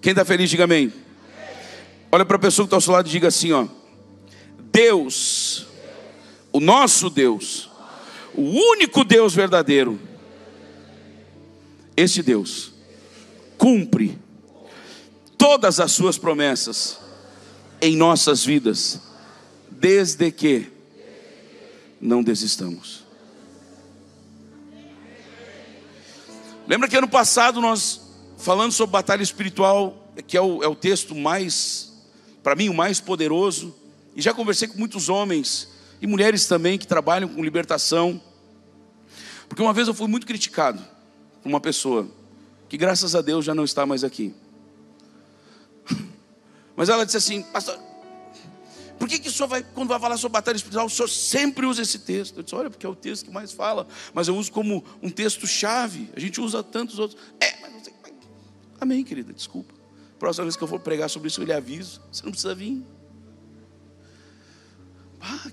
Quem está feliz, diga amém. Olha para a pessoa que está ao seu lado e diga assim, ó: Deus, o nosso Deus, o único Deus verdadeiro, esse Deus cumpre todas as suas promessas em nossas vidas, desde que não desistamos. Lembra que ano passado nós falando sobre batalha espiritual, que é o texto mais, para mim, o mais poderoso, e já conversei com muitos homens e mulheres também que trabalham com libertação, porque uma vez eu fui muito criticado por uma pessoa que graças a Deus já não está mais aqui. Mas ela disse assim: pastor, por que o senhor vai, quando vai falar sobre batalha espiritual, o senhor sempre usa esse texto? Eu disse: olha, porque é o texto que mais fala, mas eu uso como um texto-chave. A gente usa tantos outros. Mas não sei. Amém, querida, desculpa. Próxima vez que eu for pregar sobre isso, eu lhe aviso. Você não precisa vir.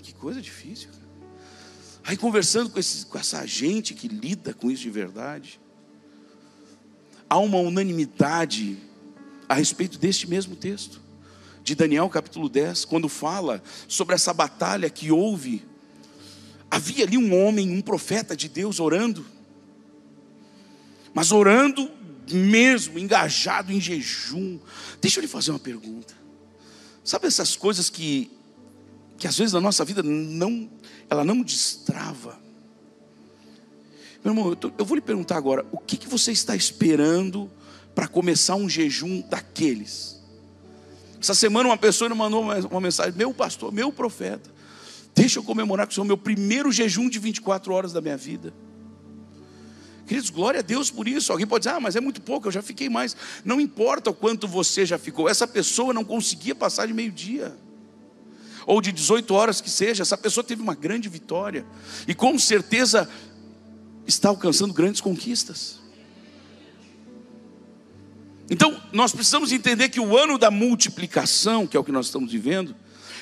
Que coisa difícil, cara. Aí conversando com essa gente que lida com isso de verdade, há uma unanimidade a respeito deste mesmo texto de Daniel capítulo 10, quando fala sobre essa batalha que houve. Havia ali um homem, um profeta de Deus orando, mas orando mesmo, engajado em jejum. Deixa eu lhe fazer uma pergunta. Sabe essas coisas que às vezes na nossa vida ela não destrava? Meu irmão, eu vou lhe perguntar agora: o que você está esperando para começar um jejum daqueles? Essa semana uma pessoa me mandou uma mensagem: meu pastor, meu profeta, deixa eu comemorar com o Senhor meu primeiro jejum de 24 horas da minha vida. Queridos, glória a Deus por isso. Alguém pode dizer: mas é muito pouco, eu já fiquei mais. Não importa o quanto você já ficou. Essa pessoa não conseguia passar de meio-dia, ou de 18 horas que seja. Essa pessoa teve uma grande vitória, e com certeza está alcançando grandes conquistas. Então nós precisamos entender que o ano da multiplicação, que é o que nós estamos vivendo,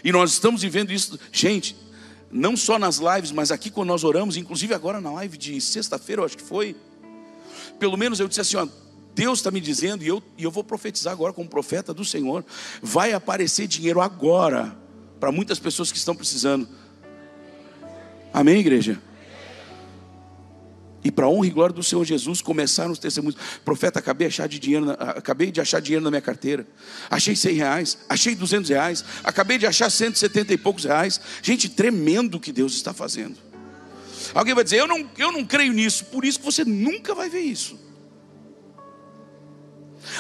e nós estamos vivendo isso, gente, não só nas lives, mas aqui quando nós oramos, inclusive agora na live de sexta-feira, eu acho que foi, pelo menos eu disse assim, ó: Deus está me dizendo, e eu vou profetizar agora como profeta do Senhor, vai aparecer dinheiro agora para muitas pessoas que estão precisando. Amém, igreja? E para a honra e glória do Senhor Jesus, começaram os testemunhos. Profeta, acabei de achar dinheiro na minha carteira. Achei R$100, achei R$200, acabei de achar 170 e poucos reais. Gente, tremendo o que Deus está fazendo. Alguém vai dizer: eu não creio nisso. Por isso que você nunca vai ver isso.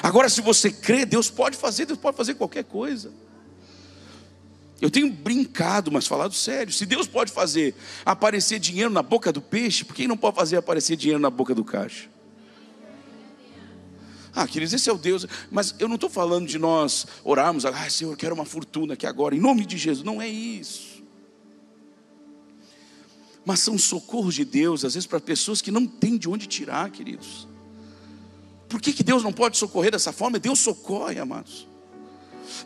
Agora, se você crê, Deus pode fazer qualquer coisa. Eu tenho brincado, mas falado sério. Se Deus pode fazer aparecer dinheiro na boca do peixe, por que não pode fazer aparecer dinheiro na boca do caixa? Queridos, esse é o Deus. Mas eu não estou falando de nós orarmos: Senhor, eu quero uma fortuna aqui agora, em nome de Jesus. Não é isso. Mas são socorros de Deus, às vezes para pessoas que não têm de onde tirar, queridos. Por que Deus não pode socorrer dessa forma? Deus socorre, amados.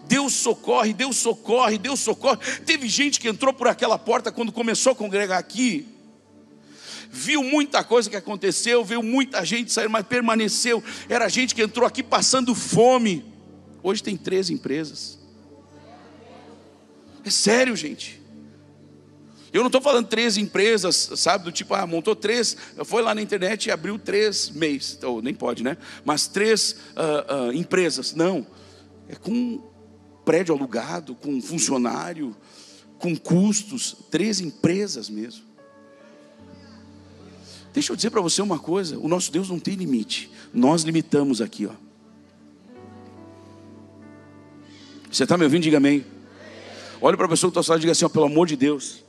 Deus socorre, Deus socorre, Deus socorre. Teve gente que entrou por aquela porta quando começou a congregar aqui, viu muita coisa que aconteceu, viu muita gente sair, mas permaneceu. Era gente que entrou aqui passando fome. Hoje tem 3 empresas. É sério, gente. Eu não estou falando 3 empresas, sabe, do tipo, montou 3, foi lá na internet e abriu 3 mês, ou nem pode, né? Mas 3 empresas. Não, é com prédio alugado, com funcionário, com custos, 3 empresas mesmo. Deixa eu dizer para você uma coisa: o nosso Deus não tem limite. Nós limitamos aqui, ó. Você está me ouvindo? Diga amém. Olha para a pessoa que está ao seu lado e diga assim: ó, pelo amor de Deus,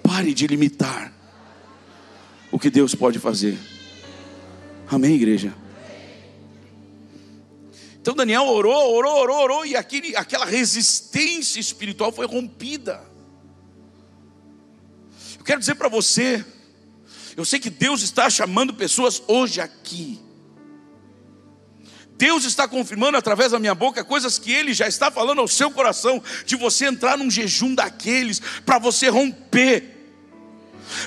pare de limitar o que Deus pode fazer. Amém, igreja? Então Daniel orou, e aquela resistência espiritual foi rompida. Eu quero dizer para você, eu sei que Deus está chamando pessoas hoje aqui. Deus está confirmando através da minha boca coisas que Ele já está falando ao seu coração, de você entrar num jejum daqueles, para você romper.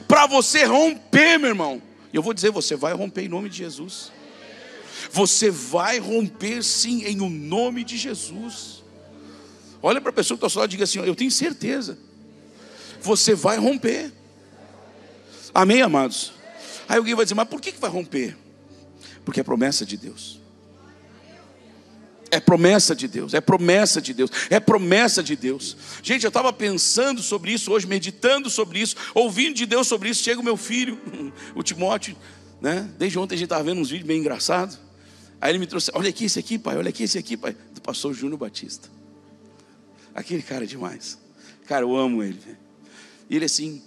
Para você romper, meu irmão. E eu vou dizer, você vai romper em nome de Jesus. Você vai romper sim, em o nome de Jesus. Olha para a pessoa que está ao seu lado e diga assim: eu tenho certeza, você vai romper. Amém, amados? Aí alguém vai dizer: mas por que vai romper? Porque é promessa de Deus. É promessa de Deus, é promessa de Deus, é promessa de Deus. Gente, eu estava pensando sobre isso hoje, meditando sobre isso, ouvindo de Deus sobre isso. Chega o meu filho, o Timóteo, né? Desde ontem a gente estava vendo uns vídeos bem engraçados. Aí ele me trouxe: olha aqui esse aqui, pai, olha aqui esse aqui, pai, do pastor Júnior Batista. Aquele cara é demais. Cara, eu amo ele. E ele assim,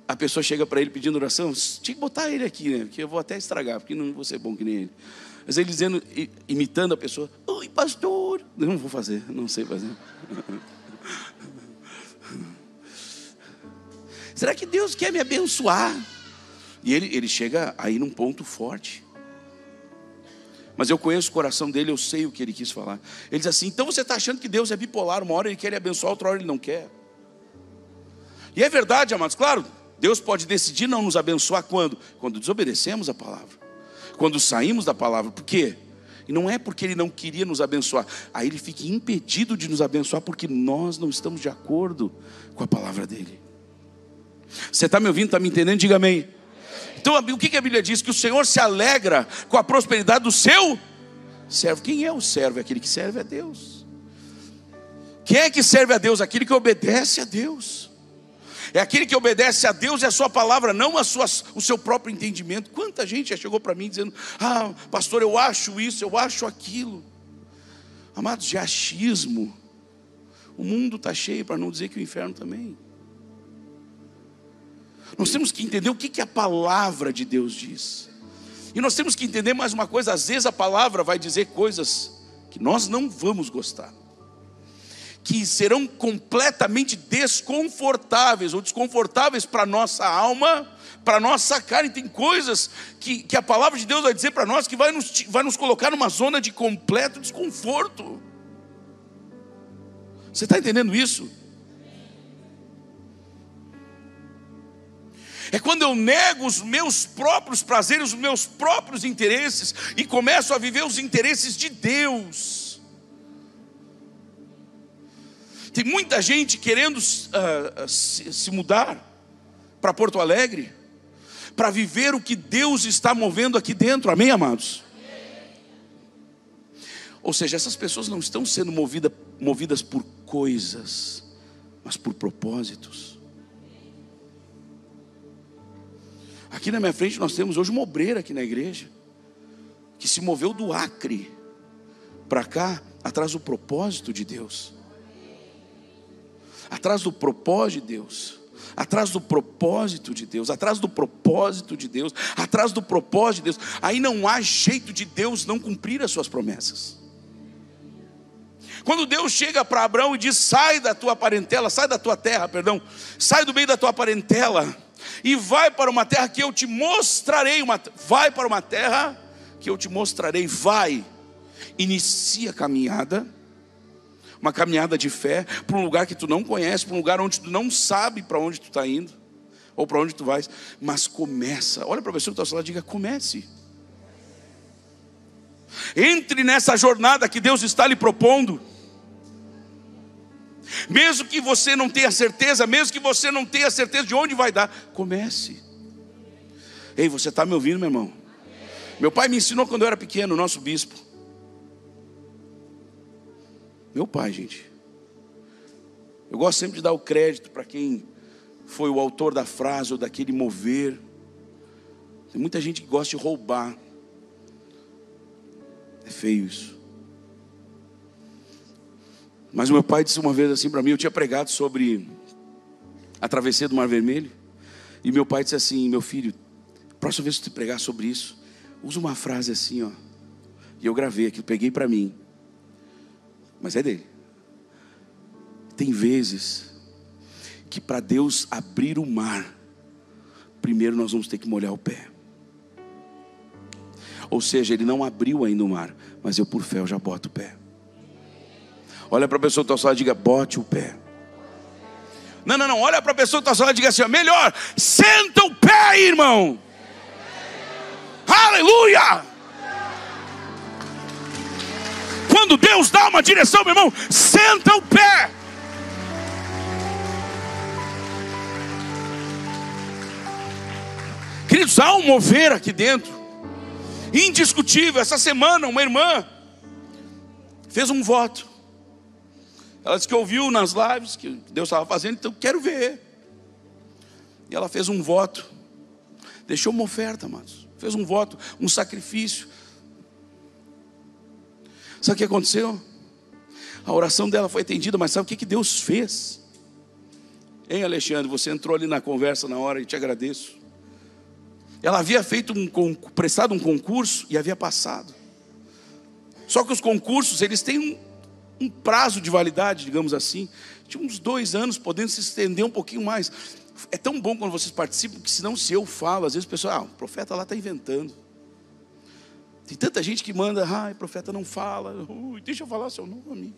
a pessoa chega para ele pedindo oração, tinha que botar ele aqui, né? Porque eu vou até estragar, porque não vou ser bom que nem ele. Mas ele dizendo, imitando a pessoa: oi, pastor. Eu não vou fazer, não sei fazer. Será que Deus quer me abençoar? E ele chega aí num ponto forte. Mas eu conheço o coração dele, eu sei o que ele quis falar. Ele diz assim: então você está achando que Deus é bipolar? Uma hora ele quer lhe abençoar, outra hora ele não quer. E é verdade, amados, claro, Deus pode decidir não nos abençoar quando? Quando desobedecemos a palavra, quando saímos da palavra. Por quê? E não é porque ele não queria nos abençoar, aí ele fica impedido de nos abençoar porque nós não estamos de acordo com a palavra dele. Você está me ouvindo, está me entendendo? Diga amém. Então o que a Bíblia diz? Que o Senhor se alegra com a prosperidade do seu servo. Quem é o servo? É aquele que serve a Deus. Quem é que serve a Deus? Aquele que obedece a Deus. É aquele que obedece a Deus e a sua palavra, não o seu próprio entendimento. Quanta gente já chegou para mim dizendo: ah, pastor, eu acho isso, eu acho aquilo. Amados, de achismo. O mundo está cheio, para não dizer que o inferno também. Nós temos que entender o que a palavra de Deus diz. E nós temos que entender mais uma coisa: às vezes a palavra vai dizer coisas que nós não vamos gostar, que serão completamente desconfortáveis ou desconfortáveis para a nossa alma, para a nossa carne. Tem coisas que a palavra de Deus vai dizer para nós que vai nos colocar numa zona de completo desconforto. Você está entendendo isso? É quando eu nego os meus próprios prazeres, os meus próprios interesses, e começo a viver os interesses de Deus. Tem muita gente querendo se mudar para Porto Alegre, para viver o que Deus está movendo aqui dentro. Amém, amados? Ou seja, essas pessoas não estão sendo movidas por coisas, mas por propósitos. Aqui na minha frente nós temos hoje uma obreira aqui na igreja, que se moveu do Acre para cá, atrás do propósito de Deus. Atrás do propósito de Deus, atrás do propósito de Deus, atrás do propósito de Deus, atrás do propósito de Deus. Aí não há jeito de Deus não cumprir as suas promessas. Quando Deus chega para Abraão e diz: sai da tua parentela, sai da tua terra, perdão, sai do meio da tua parentela e vai para uma terra que eu te mostrarei. Vai para uma terra que eu te mostrarei. Vai, inicia a caminhada, uma caminhada de fé, para um lugar que tu não conhece, para um lugar onde tu não sabe para onde tu está indo, ou para onde tu vais, mas começa. Olha para a pessoa que está ao seu lado e diga: comece. Entre nessa jornada que Deus está lhe propondo. Mesmo que você não tenha certeza, mesmo que você não tenha certeza de onde vai dar, comece. Ei, você está me ouvindo, meu irmão? Meu pai me ensinou quando eu era pequeno, o nosso bispo. Meu pai, gente. Eu gosto sempre de dar o crédito para quem foi o autor da frase ou daquele mover. Tem muita gente que gosta de roubar. É feio isso. Mas o meu pai disse uma vez assim para mim: eu tinha pregado sobre a travessia do Mar Vermelho, e meu pai disse assim: meu filho, próxima vez que tu pregar sobre isso, usa uma frase assim, ó. E eu gravei aqui, peguei para mim, mas é dele. Tem vezes que para Deus abrir o mar, primeiro nós vamos ter que molhar o pé. Ou seja, Ele não abriu ainda o mar, mas eu por fé eu já boto o pé. Olha para a pessoa que está ao seu lado e diga: bote o pé. Não, olha para a pessoa que está ao seu lado e diga assim: ó, melhor, senta o pé, irmão. Aleluia! quando Deus dá uma direção, meu irmão, senta o pé. Queridos, há um mover aqui dentro, indiscutível. Essa semana uma irmã fez um voto. Ela disse que ouviu nas lives que Deus estava fazendo, então quero ver. E ela fez um voto, deixou uma oferta, amados. Fez um voto, um sacrifício. Sabe o que aconteceu? A oração dela foi atendida, mas sabe o que Deus fez? Hein, Alexandre, você entrou ali na conversa na hora e te agradeço. Ela havia prestado um concurso e havia passado. Só que os concursos, eles têm um prazo de validade, digamos assim, de uns 2 anos, podendo se estender um pouquinho mais. É tão bom quando vocês participam, que senão se eu falo, às vezes o pessoal, o profeta lá está inventando. Tem tanta gente que manda, o profeta não fala, deixa eu falar seu nome.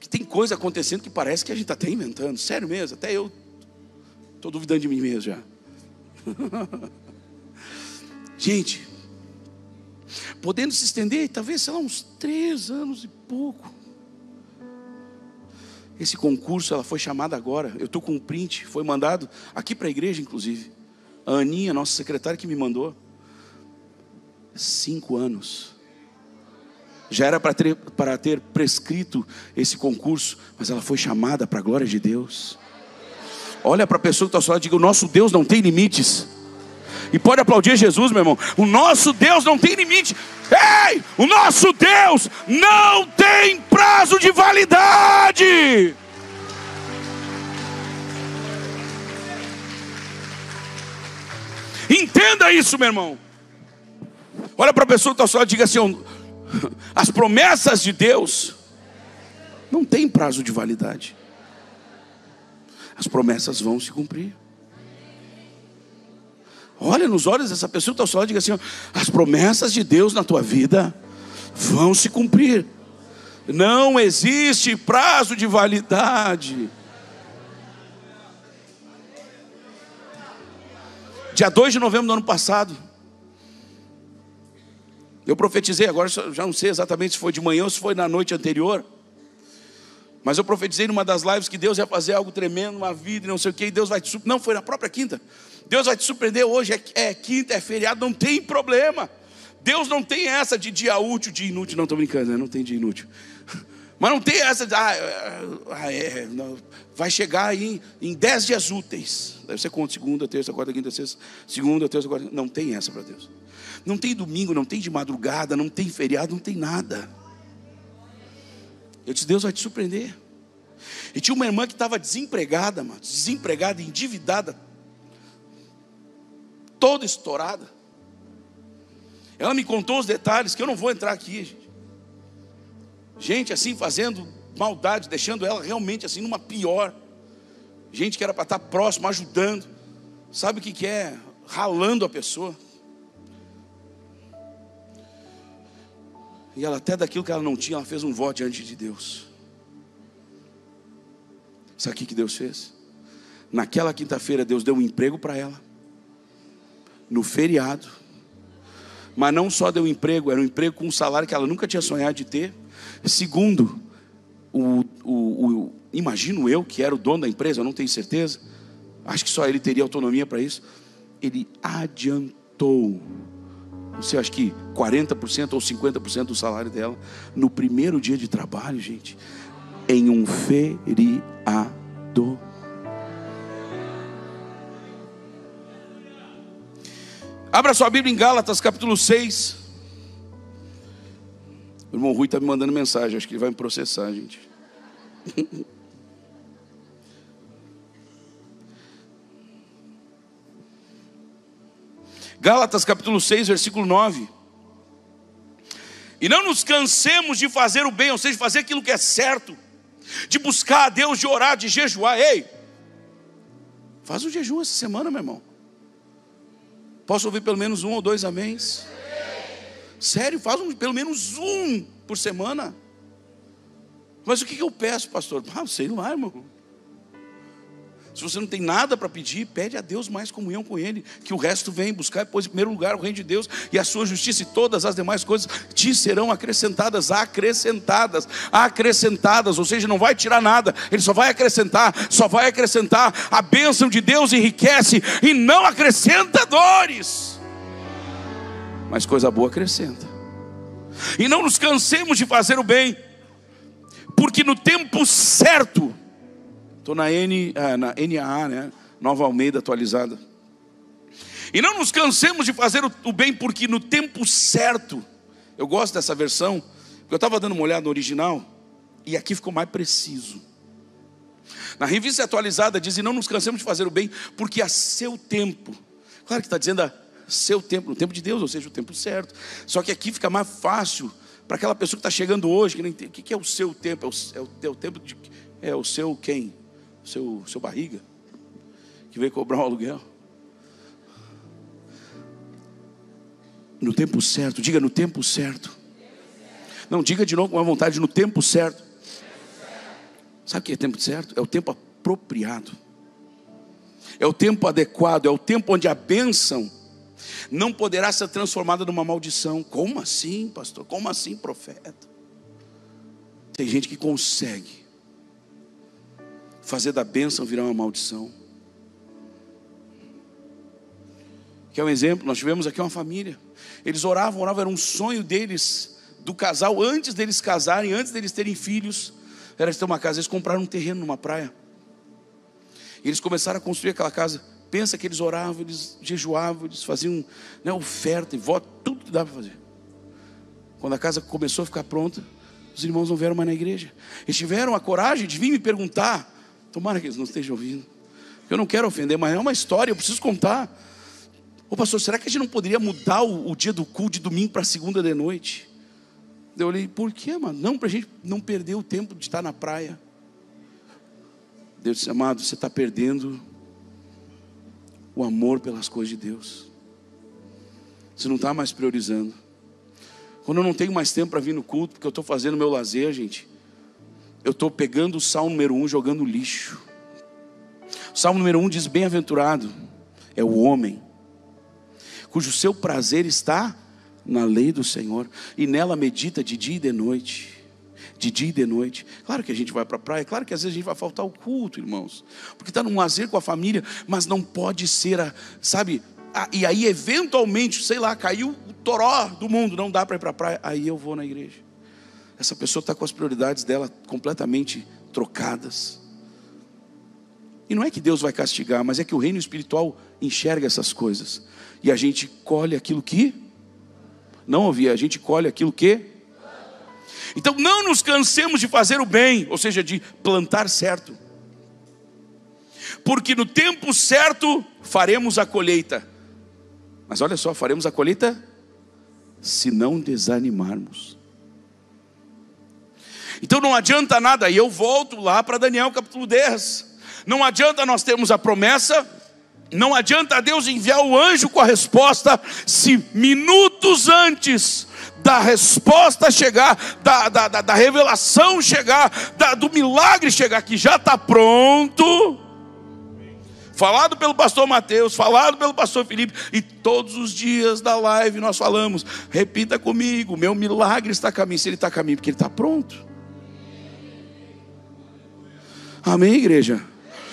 Que tem coisa acontecendo que parece que a gente está até inventando, sério mesmo, até eu estou duvidando de mim mesmo já. Gente, podendo se estender, talvez, sei lá, uns 3 anos e pouco. Esse concurso, ela foi chamada agora. Eu estou com um print, foi mandado aqui para a igreja, inclusive. A Aninha, nossa secretária, que me mandou. 5 anos. Já era para ter prescrito esse concurso, mas ela foi chamada para a glória de Deus. Olha para a pessoa que está ao seu lado e diga: o nosso Deus não tem limites. E pode aplaudir Jesus, meu irmão. O nosso Deus não tem limite. Ei, o nosso Deus não tem prazo de validade. Entenda isso, meu irmão. Olha para a pessoa que está ao seu lado e diga assim: as promessas de Deus não têm prazo de validade. As promessas vão se cumprir. Olha nos olhos dessa pessoa que está ao seu lado e diga assim: as promessas de Deus na tua vida vão se cumprir. Não existe prazo de validade. Dia 2 de novembro do ano passado, eu profetizei, agora já não sei exatamente se foi de manhã ou se foi na noite anterior, mas eu profetizei numa das lives que Deus ia fazer algo tremendo, uma vida e não sei o que, e Deus vai te surpreender. Não, foi na própria quinta. Deus vai te surpreender hoje, é quinta, é feriado, não tem problema. Deus não tem essa de dia útil, dia inútil. Não, estou brincando, né? Não tem dia inútil. Mas não tem essa de, vai chegar aí em 10 dias úteis. Deve ser quanto? Segunda, terça, quarta, quinta, sexta. Segunda, terça, quarta. Não tem essa para Deus. Não tem domingo, não tem de madrugada, não tem feriado, não tem nada. Eu disse: Deus vai te surpreender. E tinha uma irmã que estava desempregada, mano, desempregada, endividada, toda estourada. Ela me contou os detalhes, que eu não vou entrar aqui, gente. Gente assim fazendo maldade, deixando ela realmente assim numa pior. Gente que era para estar próximo, ajudando. Sabe o que é? Ralando a pessoa. E ela, até daquilo que ela não tinha, ela fez um voto diante de Deus. Sabe o que Deus fez? Naquela quinta-feira Deus deu um emprego para ela, no feriado. Mas não só deu um emprego, era um emprego com um salário que ela nunca tinha sonhado de ter. Segundo, imagino eu, que era o dono da empresa, eu não tenho certeza, acho que só ele teria autonomia para isso. Ele adiantou, não sei, acho que 40% ou 50% do salário dela, no primeiro dia de trabalho, gente, em um feriado. Abra sua Bíblia em Gálatas capítulo 6. O irmão Rui está me mandando mensagem, acho que ele vai me processar, gente. Gálatas capítulo 6, versículo 9. E não nos cansemos de fazer o bem, ou seja, de fazer aquilo que é certo, de buscar a Deus, de orar, de jejuar. Ei, faz um jejum essa semana, meu irmão. Posso ouvir pelo menos 1 ou 2 améns? Sério, faz pelo menos 1 por semana. Mas o que eu peço, pastor? Sei lá, irmão. Se você não tem nada para pedir, pede a Deus mais comunhão com Ele, que o resto vem. Buscar, pois, em primeiro lugar o reino de Deus e a sua justiça, e todas as demais coisas te serão acrescentadas, acrescentadas, ou seja, não vai tirar nada, Ele só vai acrescentar. A bênção de Deus enriquece e não acrescenta dores, mas coisa boa acrescenta. E não nos cansemos de fazer o bem, porque no tempo certo, estou na NAA, né? Nova Almeida atualizada. E não nos cansemos de fazer o bem, porque no tempo certo. Eu gosto dessa versão, porque eu estava dando uma olhada no original, e aqui ficou mais preciso. Na revista atualizada diz: e não nos cansemos de fazer o bem, porque a seu tempo. Claro que está dizendo a seu tempo, no tempo de Deus, ou seja, o tempo certo. Só que aqui fica mais fácil para aquela pessoa que está chegando hoje, que não entende. O que é o seu tempo? É o tempo de... É o seu quem? Seu barriga, que veio cobrar um aluguel. No tempo certo, diga no tempo certo. Não, diga de novo com a vontade, no tempo certo. Sabe o que é tempo certo? É o tempo apropriado, é o tempo adequado, é o tempo onde a bênção não poderá ser transformada numa maldição. Como assim, pastor? Como assim, profeta? Tem gente que consegue fazer da bênção virar uma maldição. Que é um exemplo. Nós tivemos aqui uma família. Eles oravam, era um sonho deles, do casal, antes deles casarem, antes deles terem filhos, era de ter uma casa. Eles compraram um terreno numa praia, e eles começaram a construir aquela casa. Pensa que eles oravam, eles jejuavam, eles faziam, né, oferta e voto, tudo que dava para fazer. Quando a casa começou a ficar pronta, os irmãos não vieram mais na igreja. Eles tiveram a coragem de vir me perguntar. Tomara que eles não estejam ouvindo, eu não quero ofender, mas é uma história, eu preciso contar. Ô pastor, será que a gente não poderia mudar o dia do culto de domingo para segunda de noite? Eu olhei: por quê, mano? Não, para a gente não perder o tempo de estar na praia. Deus disse: amado, você está perdendo o amor pelas coisas de Deus. Você não está mais priorizando. Quando eu não tenho mais tempo para vir no culto, porque eu estou fazendo meu lazer, gente, eu estou pegando o Salmo número 1, jogando lixo. O Salmo número 1 diz: bem-aventurado é o homem cujo seu prazer está na lei do Senhor, e nela medita de dia e de noite. De dia e de noite. Claro que a gente vai para a praia, claro que às vezes a gente vai faltar o culto, irmãos, porque está num lazer com a família, mas não pode ser, e aí eventualmente, sei lá, caiu o toró do mundo, não dá para ir para a praia, aí eu vou na igreja. Essa pessoa está com as prioridades dela completamente trocadas. E não é que Deus vai castigar, mas é que o reino espiritual enxerga essas coisas, e a gente colhe aquilo que não ouvia, a gente colhe aquilo que. Então não nos cansemos de fazer o bem, ou seja, de plantar certo, porque no tempo certo faremos a colheita. Mas olha só, faremos a colheita se não desanimarmos. Então não adianta nada, e eu volto lá para Daniel capítulo 10. Não adianta nós termos a promessa, não adianta Deus enviar o anjo com a resposta, se minutos antes da resposta chegar, da revelação chegar, do milagre chegar, que já está pronto, falado pelo pastor Mateus, falado pelo pastor Felipe, e todos os dias da live nós falamos, repita comigo: meu milagre está a caminho. Se ele está a caminho, porque ele está pronto. Amém, igreja?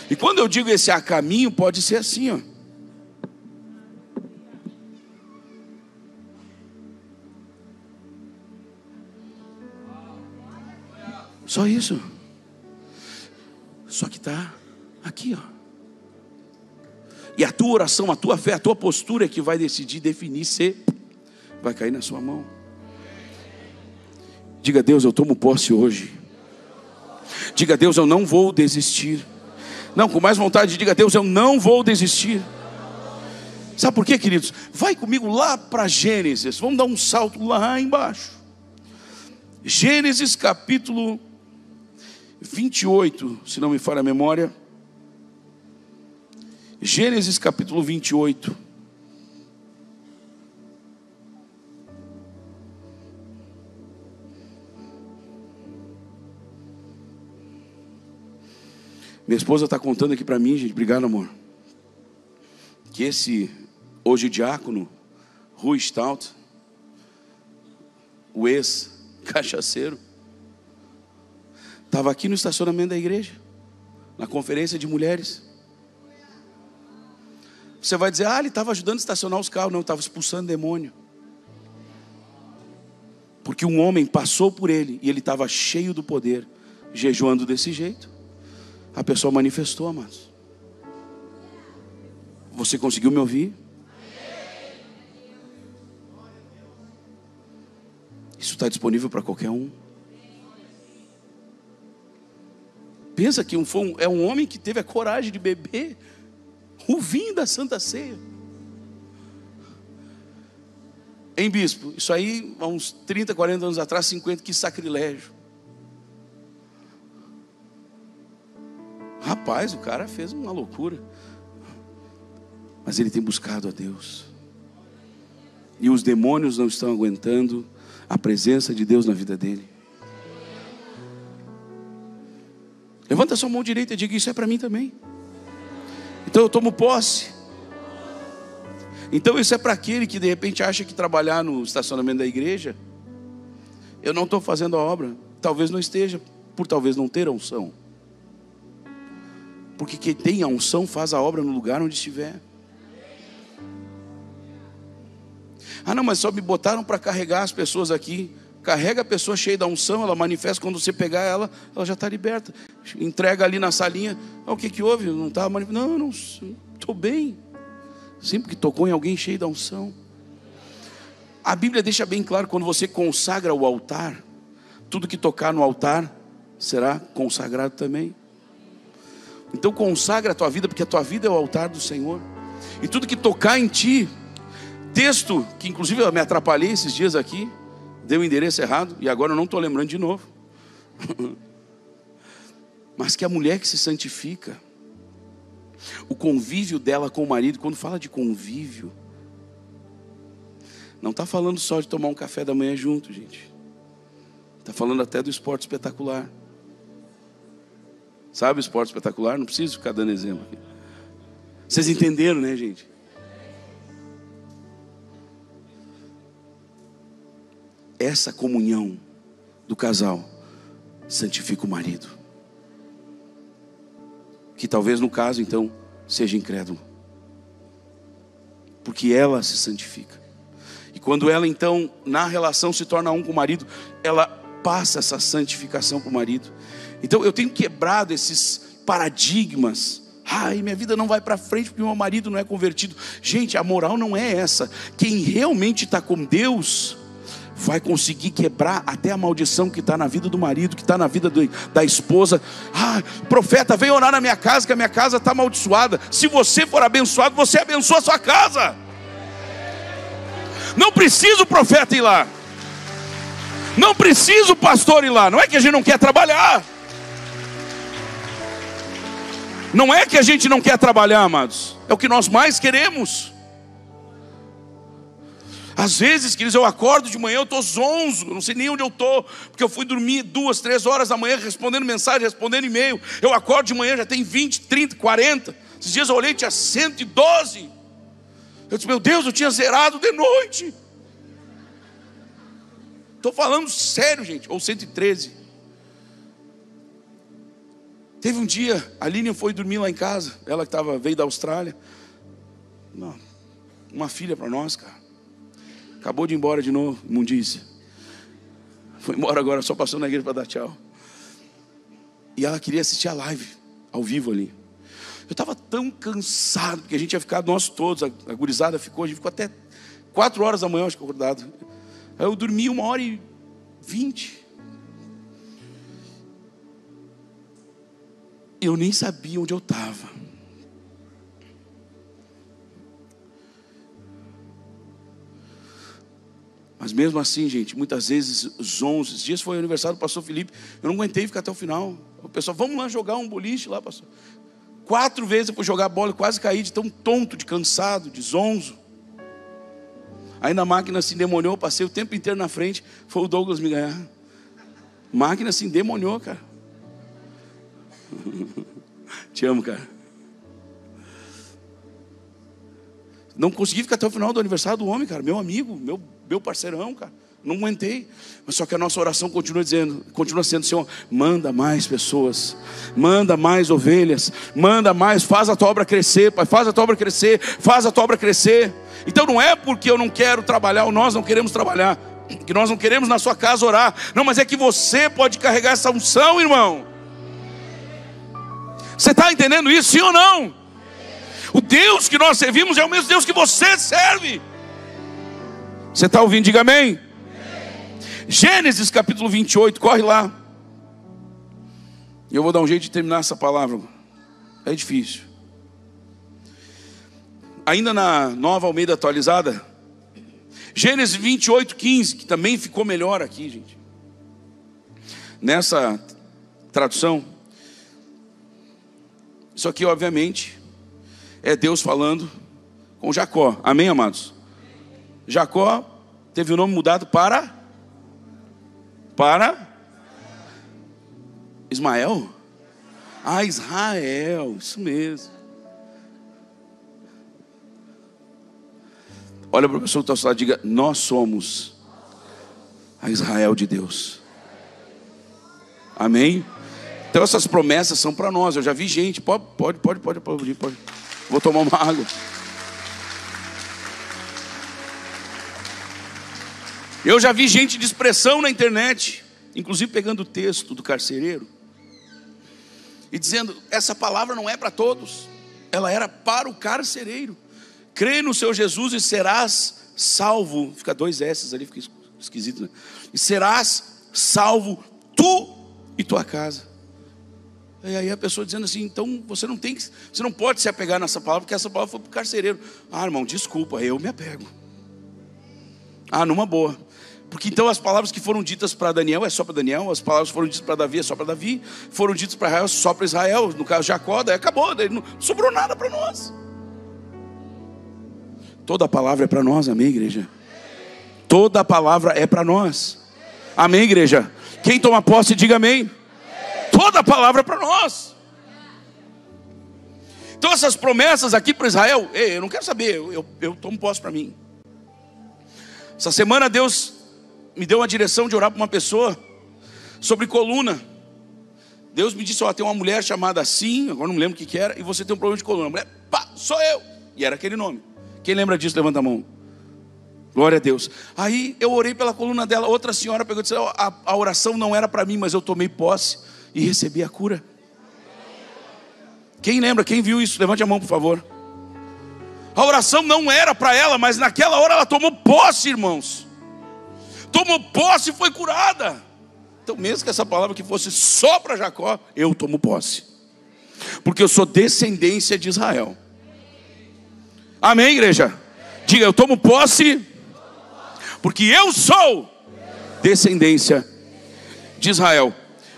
E quando eu digo esse a caminho, pode ser assim, ó. Só isso. Só que está aqui, ó. E a tua oração, a tua fé, a tua postura é que vai definir se vai cair na sua mão. Diga: Deus, eu tomo posse hoje. Diga: Deus, eu não vou desistir. Não, com mais vontade, diga: Deus, eu não vou desistir. Sabe por quê, queridos? Vai comigo lá para Gênesis. Vamos dar um salto lá embaixo. Gênesis capítulo 28, se não me falha a memória. Gênesis capítulo 28. Minha esposa está contando aqui para mim, gente, obrigado, amor, que esse, hoje diácono, Rui Stout, o ex-cachaceiro, estava aqui no estacionamento da igreja, na conferência de mulheres. Você vai dizer, ele estava ajudando a estacionar os carros. Não, estava expulsando demônio. Porque um homem passou por ele e ele estava cheio do poder, jejuando desse jeito. A pessoa manifestou, amados. Você conseguiu me ouvir? Isso está disponível para qualquer um. Pensa que é um homem que teve a coragem de beber o vinho da Santa Ceia. Hein, bispo? Isso aí, há uns 30, 40 anos atrás, 50, que sacrilégio. Rapaz, o cara fez uma loucura. Mas ele tem buscado a Deus. E os demônios não estão aguentando a presença de Deus na vida dele. Levanta sua mão direita e diga, isso é para mim também. Então eu tomo posse. Então isso é para aquele que de repente acha que trabalhar no estacionamento da igreja, eu não estou fazendo a obra. Talvez não esteja, por talvez não ter a unção. Porque quem tem a unção faz a obra no lugar onde estiver. Não, mas só me botaram para carregar as pessoas aqui. Carrega a pessoa cheia da unção, ela manifesta. Quando você pegar ela, ela já está liberta. Entrega ali na salinha. O que houve? Não estava manifestando? Não, estou bem. Sempre que tocou em alguém cheio da unção. A Bíblia deixa bem claro, quando você consagra o altar, tudo que tocar no altar será consagrado também. Então consagra a tua vida, porque a tua vida é o altar do Senhor. E tudo que tocar em ti, texto que inclusive eu me atrapalhei esses dias aqui, deu o endereço errado, e agora eu não estou lembrando de novo. Mas que a mulher que se santifica, o convívio dela com o marido, quando fala de convívio, não está falando só de tomar um café da manhã junto, gente. Está falando até do esporte espetacular. Sabe o esporte espetacular? Não preciso ficar dando exemplo aqui. Vocês entenderam, né, gente? Essa comunhão do casal santifica o marido, que talvez no caso então seja incrédulo, porque ela se santifica. E quando ela então na relação se torna um com o marido, ela passa essa santificação para o marido. Então eu tenho quebrado esses paradigmas. Minha vida não vai para frente porque meu marido não é convertido. Gente, a moral não é essa. Quem realmente está com Deus vai conseguir quebrar até a maldição que está na vida do marido, que está na vida da esposa. Profeta, vem orar na minha casa, que a minha casa está amaldiçoada. Se você for abençoado, você abençoa a sua casa. Não precisa o profeta ir lá, não precisa o pastor ir lá. Não é que a gente não quer trabalhar, não é que a gente não quer trabalhar, amados, é o que nós mais queremos. Às vezes, queridos, eu acordo de manhã, eu estou zonzo, eu não sei nem onde eu estou, porque eu fui dormir 2, 3 horas da manhã, respondendo mensagem, respondendo e-mail. Eu acordo de manhã, já tem 20, 30, 40. Esses dias eu olhei, tinha 112. Eu disse, meu Deus, eu tinha zerado de noite. Estou falando sério, gente, ou 113. Teve um dia, a Lilian foi dormir lá em casa, ela que veio da Austrália. Uma filha para nós, cara. Acabou de ir embora de novo, imundícia. Foi embora agora, só passou na igreja para dar tchau. E ela queria assistir a live, ao vivo ali. Eu estava tão cansado, porque a gente ia ficar, nós todos, a gurizada ficou, a gente ficou até 4 horas da manhã, acho que acordado. Aí eu dormi 1h20. Eu nem sabia onde eu estava. Mas mesmo assim, gente, muitas vezes, esses dias foi o aniversário do pastor Felipe, eu não aguentei ficar até o final. O pessoal, vamos lá jogar um boliche lá, pastor. 4 vezes eu fui jogar bola e quase caí de tão tonto, de cansado, de zonzo. Aí na máquina se endemoniou, passei o tempo inteiro na frente, foi o Douglas me ganhar. Máquina se endemoniou, cara. Te amo, cara. Não consegui ficar até o final do aniversário do homem, cara. Meu amigo, meu parceirão, cara. Não aguentei. Mas só que a nossa oração continua sendo: Senhor, manda mais pessoas, manda mais ovelhas, manda mais, faz a tua obra crescer, Pai, faz a tua obra crescer, faz a tua obra crescer. Então não é porque eu não quero trabalhar, ou nós não queremos trabalhar, que nós não queremos na sua casa orar. Não, mas é que você pode carregar essa unção, irmão. Você está entendendo isso, sim ou não? O Deus que nós servimos é o mesmo Deus que você serve. Você está ouvindo? Diga amém. Gênesis capítulo 28, corre lá. E eu vou dar um jeito de terminar essa palavra. É difícil. Ainda na Nova Almeida atualizada, Gênesis 28, 15, que também ficou melhor aqui, gente. Nessa tradução. Isso aqui, obviamente, é Deus falando com Jacó. Amém, amados? Jacó teve o nome mudado para Ismael? Ah, Israel, isso mesmo. Olha para a pessoa que está ao seu lado e diga: nós somos a Israel de Deus. Amém? Então essas promessas são para nós. Eu já vi gente, pode. Vou tomar uma água. Eu já vi gente de expressão na internet, inclusive pegando o texto do carcereiro e dizendo: essa palavra não é para todos, ela era para o carcereiro. Crê no seu Jesus e serás salvo. Fica 2 S ali, fica esquisito, né? E serás salvo tu e tua casa. E aí a pessoa dizendo assim: então você não pode se apegar nessa palavra, porque essa palavra foi para o carcereiro. Ah, irmão, desculpa, eu me apego. Ah, numa boa. Porque então as palavras que foram ditas para Daniel é só para Daniel, as palavras que foram ditas para Davi é só para Davi, foram ditas para Israel só para Israel, no caso Jacó, daí acabou, daí não sobrou nada para nós. Toda a palavra é para nós, amém, igreja? Toda a palavra é para nós, amém, igreja? Quem toma posse, diga amém. Toda a palavra é para nós. Então essas promessas aqui para Israel, eu não quero saber, eu tomo posse para mim. Essa semana Deus me deu uma direção de orar para uma pessoa sobre coluna. Deus me disse: ó, tem uma mulher chamada assim, agora não me lembro o que era, e você tem um problema de coluna. A mulher, pá, sou eu. E era aquele nome. Quem lembra disso, levanta a mão. Glória a Deus. Aí eu orei pela coluna dela. Outra senhora pegou e disse: a oração não era para mim, mas eu tomei posse e recebi a cura. Quem lembra? Quem viu isso? Levante a mão, por favor. A oração não era para ela, mas naquela hora ela tomou posse, irmãos. Tomou posse e foi curada. Então mesmo que essa palavra que fosse só para Jacó, eu tomo posse, porque eu sou descendência de Israel. Amém, igreja? Diga: eu tomo posse, porque eu sou descendência de Israel.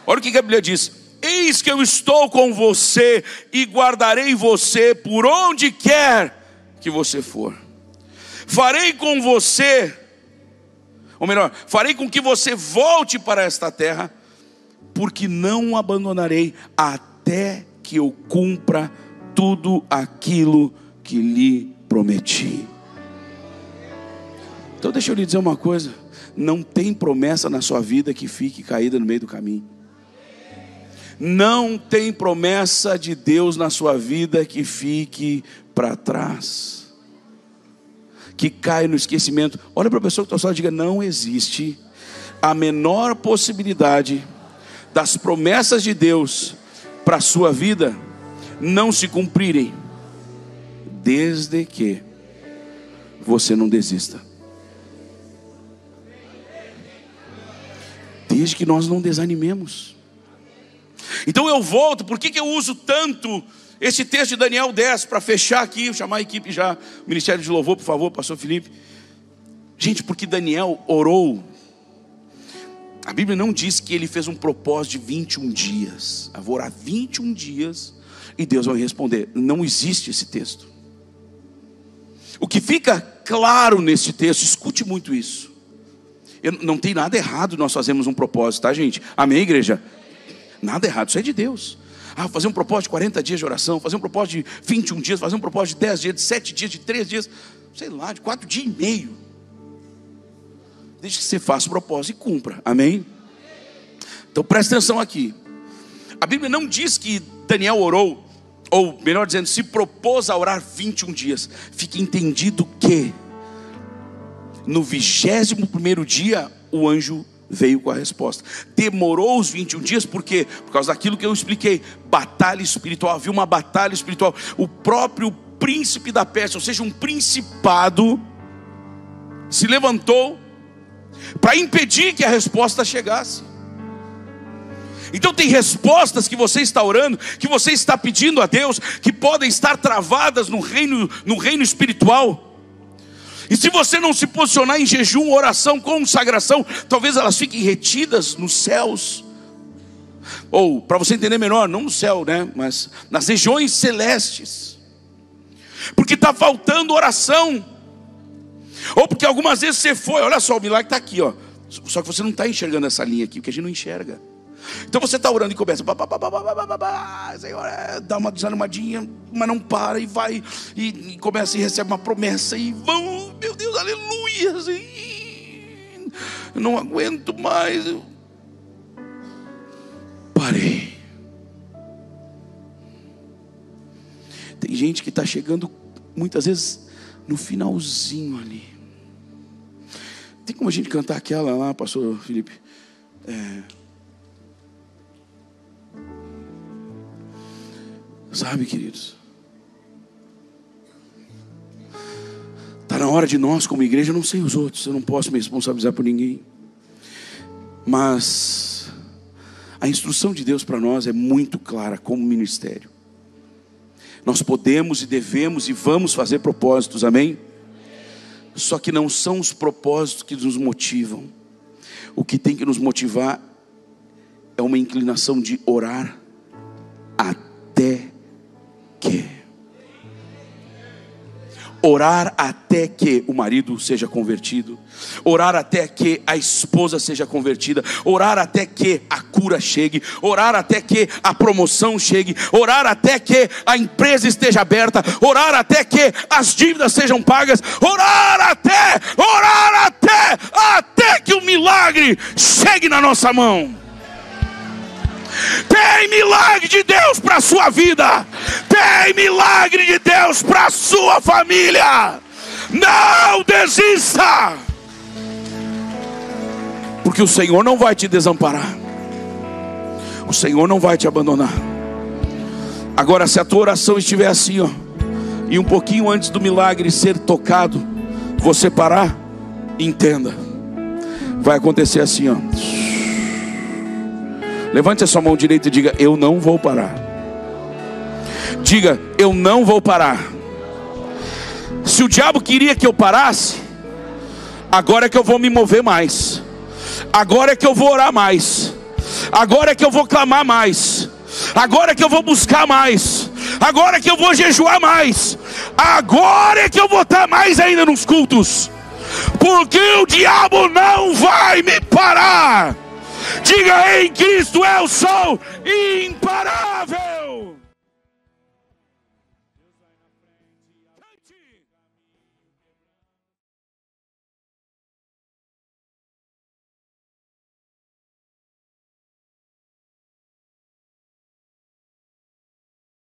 Olha o que a Bíblia diz: eis que eu estou com você e guardarei você por onde quer que você for. Farei com você, ou melhor, farei com que você volte para esta terra, porque não o abandonarei até que eu cumpra tudo aquilo que lhe prometi. Então deixa eu lhe dizer uma coisa: não tem promessa na sua vida que fique caída no meio do caminho. Não tem promessa de Deus na sua vida que fique para trás, que caia no esquecimento. Olha para a pessoa que está ao seu lado e diga: não existe a menor possibilidade das promessas de Deus para a sua vida não se cumprirem, desde que você não desista. Desde que nós não desanimemos. Então eu volto. Por que eu uso tanto esse texto de Daniel 10 para fechar aqui? Vou chamar a equipe já, o Ministério de Louvor, por favor, pastor Felipe. Gente, porque Daniel orou. A Bíblia não diz que ele fez um propósito de 21 dias. Eu vou orar 21 dias e Deus vai responder. Não existe esse texto. O que fica claro nesse texto, escute muito isso. Não tem nada errado nós fazemos um propósito, tá, gente? Amém, igreja? Nada errado, isso é de Deus. fazer um propósito de 40 dias de oração, fazer um propósito de 21 dias, fazer um propósito de 10 dias, de 7 dias, de 3 dias, sei lá, de 4 dias e meio. Deixe que você faça o propósito e cumpra, amém? Então presta atenção aqui. A Bíblia não diz que Daniel orou, ou melhor dizendo, se propôs a orar 21 dias. Fique entendido que no 21º dia o anjo veio com a resposta. Demorou os 21 dias, por quê? Por causa daquilo que eu expliquei, batalha espiritual, havia uma batalha espiritual. O próprio príncipe da Pérsia, ou seja, um principado, se levantou para impedir que a resposta chegasse. Então tem respostas que você está orando, que você está pedindo a Deus, que podem estar travadas no reino espiritual. E se você não se posicionar em jejum, oração, consagração, talvez elas fiquem retidas nos céus. Ou, para você entender melhor, não no céu, né? Mas nas regiões celestes. Porque está faltando oração. Ou porque algumas vezes você foi, olha só, o milagre está aqui, ó. Só que você não está enxergando essa linha aqui, porque a gente não enxerga. Então você está orando e começa, Senhor, dá uma desanimadinha, mas não para, e vai, e começa e recebe uma promessa, e vão, meu Deus, aleluia, assim, eu não aguento mais, parei. Tem gente que está chegando muitas vezes no finalzinho ali. Tem como a gente cantar aquela lá, pastor Felipe? Sabe, queridos, está na hora de nós como igreja, eu não sei os outros, eu não posso me responsabilizar por ninguém, mas a instrução de Deus para nós é muito clara como ministério. Nós podemos e devemos e vamos fazer propósitos, amém? Só que não são os propósitos que nos motivam. O que tem que nos motivar é uma inclinação de orar até que. Orar até que o marido seja convertido, orar até que a esposa seja convertida, orar até que a cura chegue, orar até que a promoção chegue, orar até que a empresa esteja aberta, orar até que as dívidas sejam pagas, orar até que o milagre chegue na nossa mão. Tem milagre de Deus para a sua vida. Tem milagre de Deus para a sua família. Não desista. Porque o Senhor não vai te desamparar. O Senhor não vai te abandonar. Agora, se a tua oração estiver assim, ó, e um pouquinho antes do milagre ser tocado, você parar, entenda, vai acontecer assim, ó. Levante a sua mão direita e diga: eu não vou parar. Diga: eu não vou parar. Se o diabo queria que eu parasse, agora é que eu vou me mover mais. Agora é que eu vou orar mais. Agora é que eu vou clamar mais. Agora é que eu vou buscar mais. Agora é que eu vou jejuar mais. Agora é que eu vou estar mais ainda nos cultos. Porque o diabo não vai me parar. Diga: em Cristo eu sou imparável.